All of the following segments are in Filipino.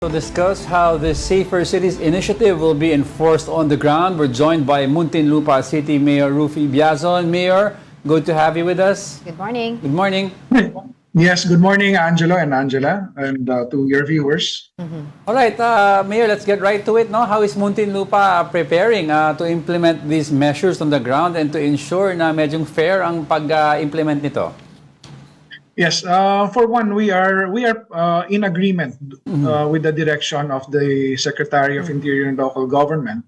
To discuss how the Safer Cities initiative will be enforced on the ground, we're joined by Muntinlupa City Mayor Rufy Biazon. Mayor, good to have you with us. Good morning. Good morning. Yes, good morning, Angelo and Angela, and to your viewers. All right, Mayor, let's get right to it. No? How is Muntinlupa preparing to implement these measures on the ground and to ensure na medyong fair ang pag-implement nito? Yes, for one, we are in agreement with the direction of the Secretary of Interior and Local Government.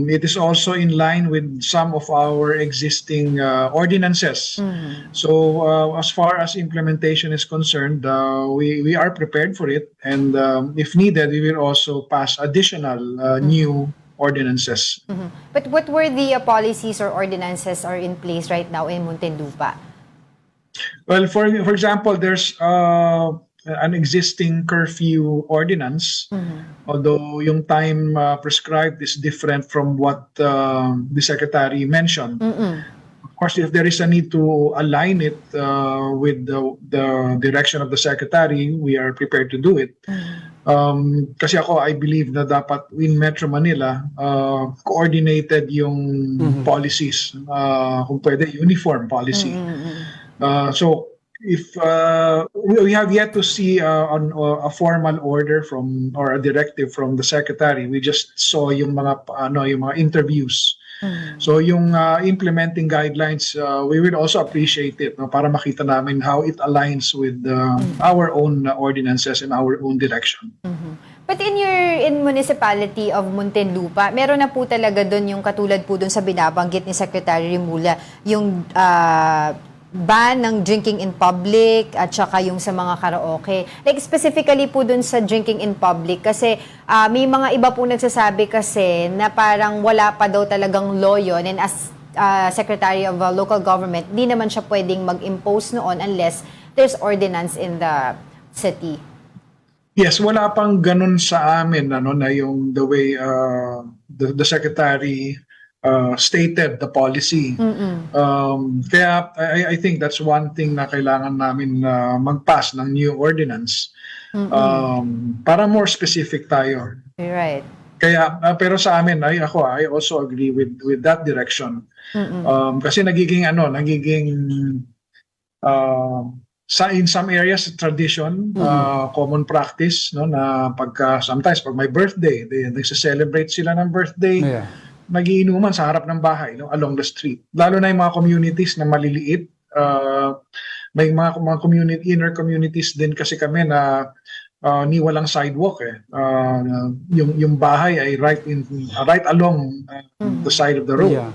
It is also in line with some of our existing ordinances. So as far as implementation is concerned, we are prepared for it, and if needed, we will also pass additional new ordinances. But what were the policies or ordinances are in place right now in Muntinlupa? Well, for example, there's an existing curfew ordinance, although yung time prescribed is different from what the Secretary mentioned. Of course, if there is a need to align it with the direction of the Secretary, we are prepared to do it. Kasi ako, I believe na dapat in Metro Manila, coordinated yung policies, kung pwede, uniform policy. So if we have yet to see a formal order from or a directive from the Secretary, we just saw yung mga interviews. So yung implementing guidelines, we will also appreciate it, no, para makita namin how it aligns with our own ordinances and our own direction. But in municipality of Muntinlupa, meron na po talaga doon yung katulad po doon sa binabanggit ni Secretary Rimula, yung ban ng drinking in public at saka yung sa mga karaoke. Like specifically po dun sa drinking in public kasi may mga iba po nagsasabi kasi na parang wala pa daw talagang law yun, and as Secretary of Local Government, di naman siya pwedeng mag-impose noon unless there's ordinance in the city. Yes, wala pang ganun sa amin na yung the way the Secretary stated the policy. Kaya I think that's one thing na kailangan namin mag-pass ng new ordinance para more specific tayo. Right. Kaya pero sa amin I also agree with that direction. Kasi nagiging in some areas tradition, common practice, no, na sometimes pag may birthday, nagse-celebrate sila ng birthday. Yeah. Nagiinuman sa harap ng bahay, no, along the street. Lalo na yung mga communities na maliliit. May mga inner communities din kasi kami na ni walang sidewalk eh. Yung bahay ay right along the side of the road. Yeah.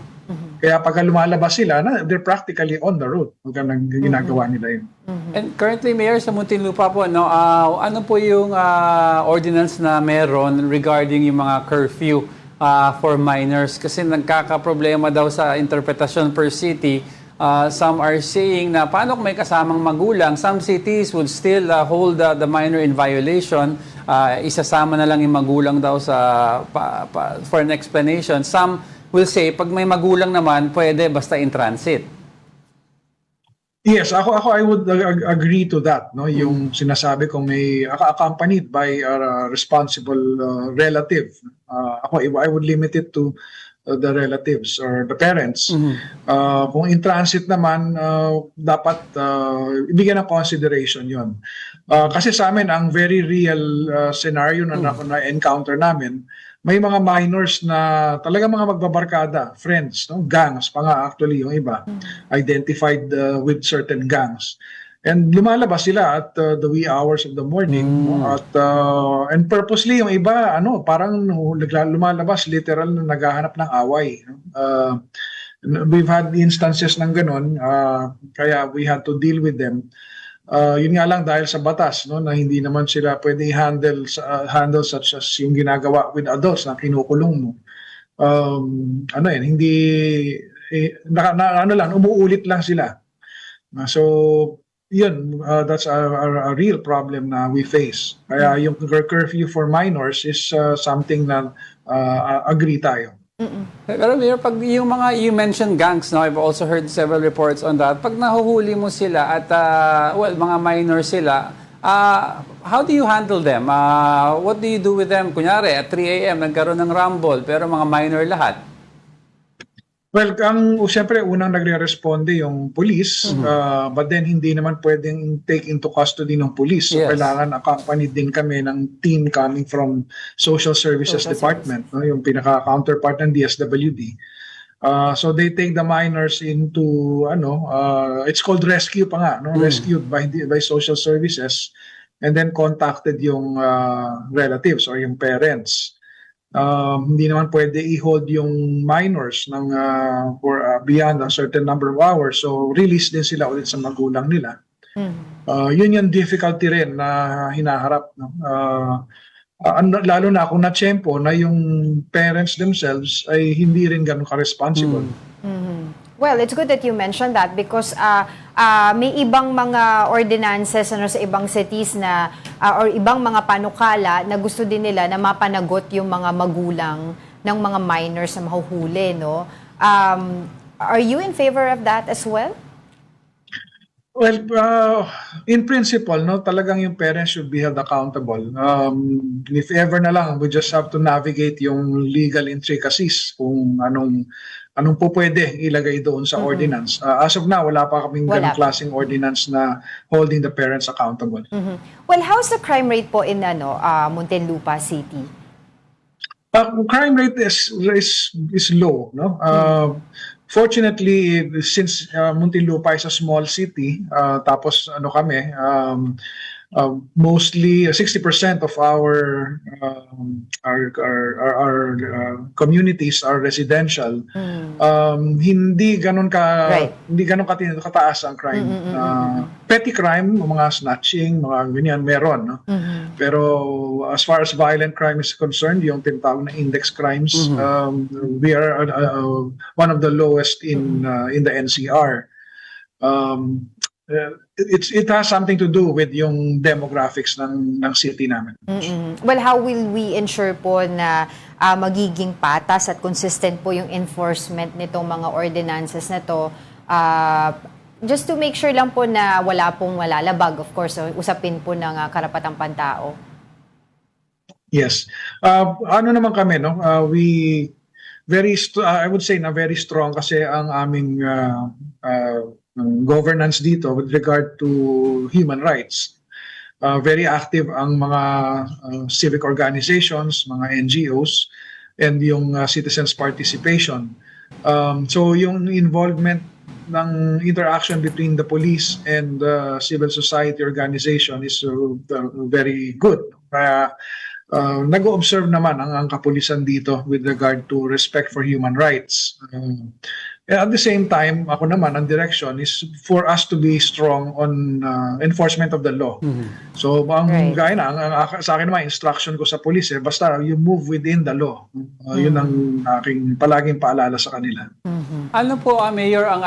Kaya pag lumalabas sila, they're practically on the road. Ginagawa nila yun. And currently, Mayor, sa Muntinlupa po, no, ano po yung ordinance na meron regarding yung mga curfew for minors? Kasi nagkakaproblema daw sa interpretasyon per city. Some are saying na paano kung may kasamang magulang? Some cities would still hold the minor in violation. Isasama na lang yung magulang daw for an explanation. Some will say pag may magulang naman, pwede basta in transit. Yes, ako I would agree to that, no, yung sinasabi kong may accompanied by a responsible relative. I would limit it to the relatives or the parents. Kung in transit naman, dapat ibigyan ng consideration 'yon. Kasi sa amin ang very real scenario na na-encounter namin, may mga minors na talaga mga magbabarkada, friends, no? Gangs pa nga actually yung iba, identified with certain gangs. And lumalabas sila at the wee hours of the morning, no? At and purposely yung iba parang lumalabas literal na naghahanap ng away. We've had instances ng ganun, kaya we had to deal with them. Yun nga lang dahil sa batas, no, na hindi naman sila pwede handle such as yung ginagawa with adults na kinukulong mo. Hindi umuulit lang sila. So yun, that's a real problem na we face. Kaya yung curfew for minors is something na agree tayo. Pero Mayor, pag yung mga you mentioned gangs, no, I've also heard several reports on that. Pag nahuhuli mo sila at mga minor sila, How do you handle them? What do you do with them? Kunyari, at 3 a.m. nagkaroon ng rumble, pero mga minor lahat. Well, siyempre, unang nagre-responde yung police, but then hindi naman pwedeng take into custody ng police. So, Yes. kailangan accompanied din kami ng team coming from Social Services Department, no? Yung pinaka-counterpart ng DSWD. So, they take the minors into, it's called rescue pa nga, no? Rescued by Social Services, and then contacted yung relatives or yung parents. Hindi naman pwede i-hold yung minors ng for beyond a certain number of hours, so release din sila ulit sa magulang nila. Yun yung difficulty rin na hinaharap, no? Lalo na kung na-tiyempo na yung parents themselves ay hindi rin ganun ka-responsible. Well, it's good that you mentioned that because may ibang mga ordinances sa ibang cities na or ibang mga panukala na gusto din nila na mapanagot yung mga magulang ng mga minors na mahuhuli, no? Are you in favor of that as well? Well, in principle, no, talagang yung parents should be held accountable. If ever na lang, we just have to navigate yung legal intricacies kung anong po pwede ilagay doon sa ordinance. As of now, wala pa kaming ganung klaseng ordinance na holding the parents accountable. Well, how's the crime rate po in Muntinlupa City? Crime rate is low, no? Fortunately, since Muntinlupa is a small city, tapos kami, mostly 60% of our communities are residential. Hindi ganun kataas ang crime. Petty crime, mga snatching, mga ganyan meron, no? Pero as far as violent crime is concerned, yung tinatawag na index crimes, we are one of the lowest in the NCR. It has something to do with yung demographics ng city namin. Well, how will we ensure po na magiging patas at consistent po yung enforcement nitong mga ordinances na to? Just to make sure lang po na wala pong malalabag, of course, usapin po ng karapatang pantao. Yes. Naman kami, no? I would say na very strong kasi ang aming governance dito with regard to human rights. Very active ang mga civic organizations, mga NGOs, and yung citizens' participation. So yung involvement ng interaction between the police and civil society organization is very good. Kaya nag-o-observe naman ang kapulisan dito with regard to respect for human rights. At the same time, ako naman, ang direction is for us to be strong on enforcement of the law. So, gaya na, sa akin naman, instruction ko sa police, basta you move within the law. Yun ang aking palaging paalala sa kanila. Ano po, Mayor, ang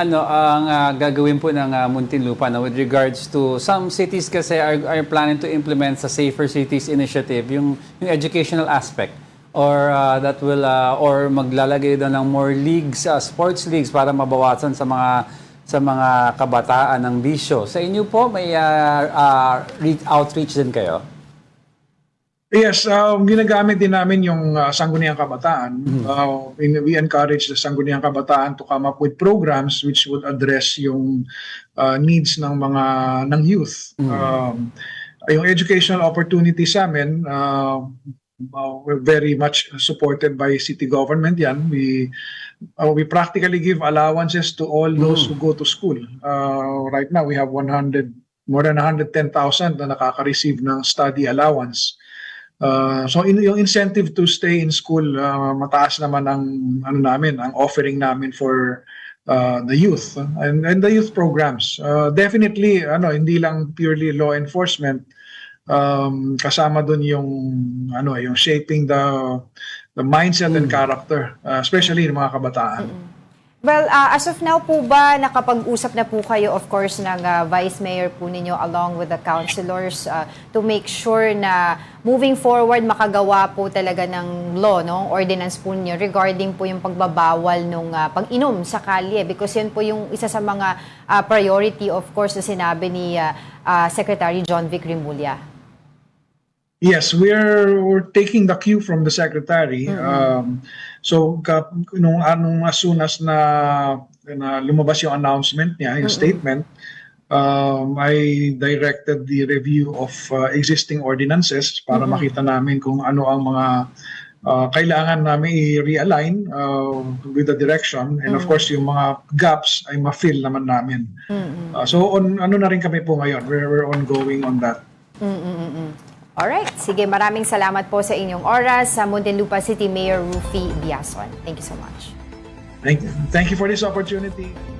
gagawin po ng Muntinlupa with regards to some cities kasi are planning to implement sa Safer Cities Initiative, yung educational aspect. Or that will or maglalagay doon ng more leagues, sports leagues para mabawasan sa mga kabataan ng bisyo. Sa inyo po may outreach din kayo? Yes, ginagamit din namin yung Sangguniang Kabataan. We encourage the Sangguniang Kabataan to come up with programs which would address yung needs ng youth. Yung educational opportunities sa amin, we're very much supported by city government yan. We practically give allowances to all those who go to school. Right now, we have more than 110,000 na nakaka-receive ng study allowance. So yung incentive to stay in school, mataas naman ang offering namin for the youth and the youth programs. Definitely, hindi lang purely law enforcement. Kasama dun yung shaping the mindset and character, especially ng mga kabataan. Well, as of now po ba, nakapag-usap na po kayo, of course, ng Vice Mayor po ninyo along with the councilors to make sure na moving forward, makagawa po talaga ng law, no? Ordinance po ninyo regarding po yung pagbabawal ng pag-inom sa kalye because yun po yung isa sa mga priority, of course, na sinabi ni Secretary John Vic Rimulya. Yes, we're taking the cue from the secretary. So nung as soon as na lumabas yung announcement niya, yung statement, I directed the review of existing ordinances para makita namin kung ano ang mga kailangan namin i-realign with the direction, and of course yung mga gaps ay ma-fill naman namin. So ano na rin kami po ngayon, we're ongoing on that. Alright, sige, maraming salamat po sa inyong oras sa Muntinlupa City Mayor Rufy Biason. Thank you so much. Thank you for this opportunity.